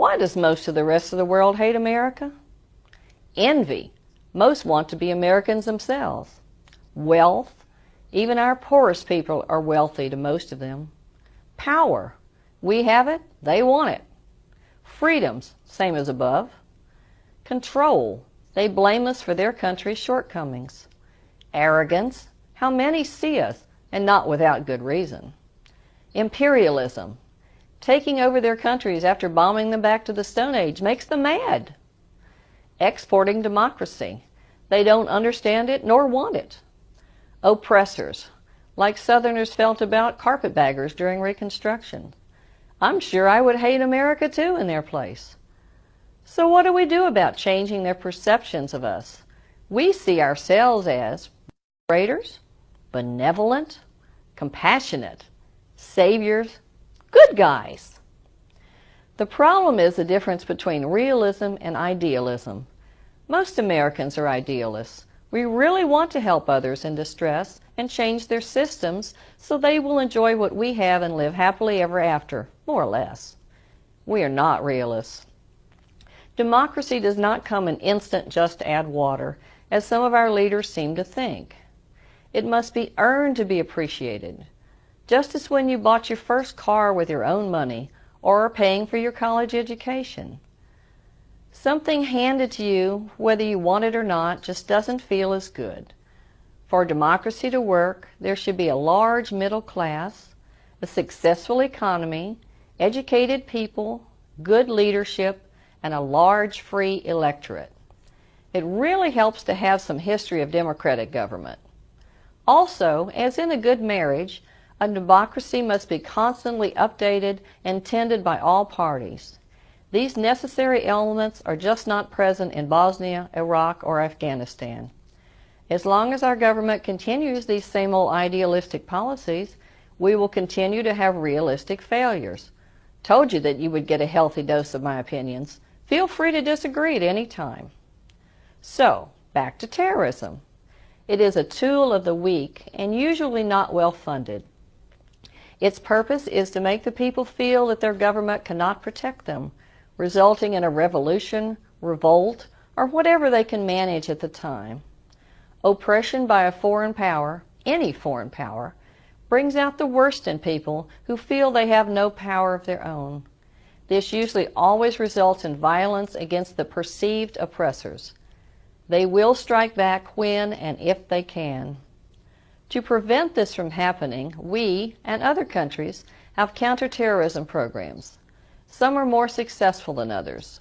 Why does most of the rest of the world hate America? Envy. Most want to be Americans themselves. Wealth. Even our poorest people are wealthy to most of them. Power. We have it, they want it. Freedoms, same as above. Control. They blame us for their country's shortcomings. Arrogance. How many see us, and not without good reason. Imperialism. Taking over their countries after bombing them back to the Stone Age makes them mad. Exporting democracy. They don't understand it nor want it. Oppressors, like Southerners felt about carpetbaggers during Reconstruction. I'm sure I would hate America too in their place. So what do we do about changing their perceptions of us? We see ourselves as traitors, benevolent, compassionate, saviors, good guys. The problem is the difference between realism and idealism. Most Americans are idealists. We really want to help others in distress and change their systems so they will enjoy what we have and live happily ever after, more or less. We are not realists. Democracy does not come in instant just add water, as some of our leaders seem to think. It must be earned to be appreciated. Just as when you bought your first car with your own money or are paying for your college education. Something handed to you, whether you want it or not, just doesn't feel as good. For democracy to work, there should be a large middle class, a successful economy, educated people, good leadership, and a large free electorate. It really helps to have some history of democratic government. Also, as in a good marriage, a democracy must be constantly updated and tended by all parties. These necessary elements are just not present in Bosnia, Iraq, or Afghanistan. As long as our government continues these same old idealistic policies, we will continue to have realistic failures. Told you that you would get a healthy dose of my opinions. Feel free to disagree at any time. So, back to terrorism. It is a tool of the weak and usually not well funded. Its purpose is to make the people feel that their government cannot protect them, resulting in a revolution, revolt, or whatever they can manage at the time. Oppression by a foreign power, any foreign power, brings out the worst in people who feel they have no power of their own. This usually always results in violence against the perceived oppressors. They will strike back when and if they can. To prevent this from happening, we and other countries have counterterrorism programs. Some are more successful than others.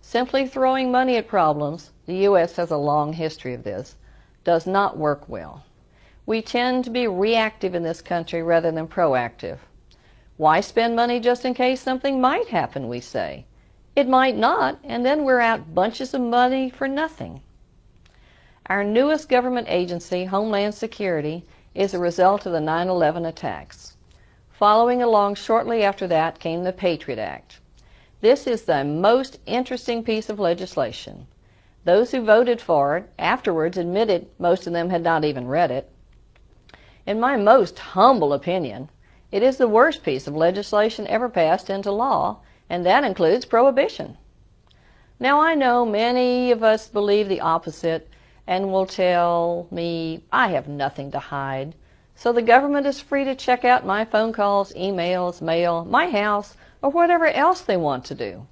Simply throwing money at problems, the U.S. has a long history of this, does not work well. We tend to be reactive in this country rather than proactive. Why spend money just in case something might happen, we say? It might not, and then we're out bunches of money for nothing. Our newest government agency, Homeland Security, is a result of the 9/11 attacks. Following along shortly after that came the Patriot Act. This is the most interesting piece of legislation. Those who voted for it afterwards admitted most of them had not even read it. In my most humble opinion, it is the worst piece of legislation ever passed into law, and that includes prohibition. Now I know many of us believe the opposite and will tell me I have nothing to hide, so the government is free to check out my phone calls, emails, mail, my house, or whatever else they want to do.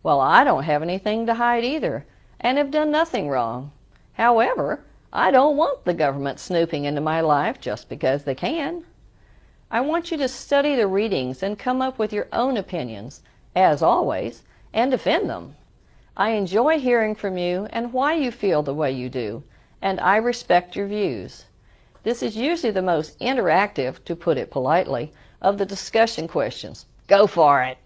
Well, I don't have anything to hide either, and have done nothing wrong. However, I don't want the government snooping into my life just because they can. I want you to study the readings and come up with your own opinions, as always, and defend them. I enjoy hearing from you and why you feel the way you do, and I respect your views. This is usually the most interactive, to put it politely, of the discussion questions. Go for it!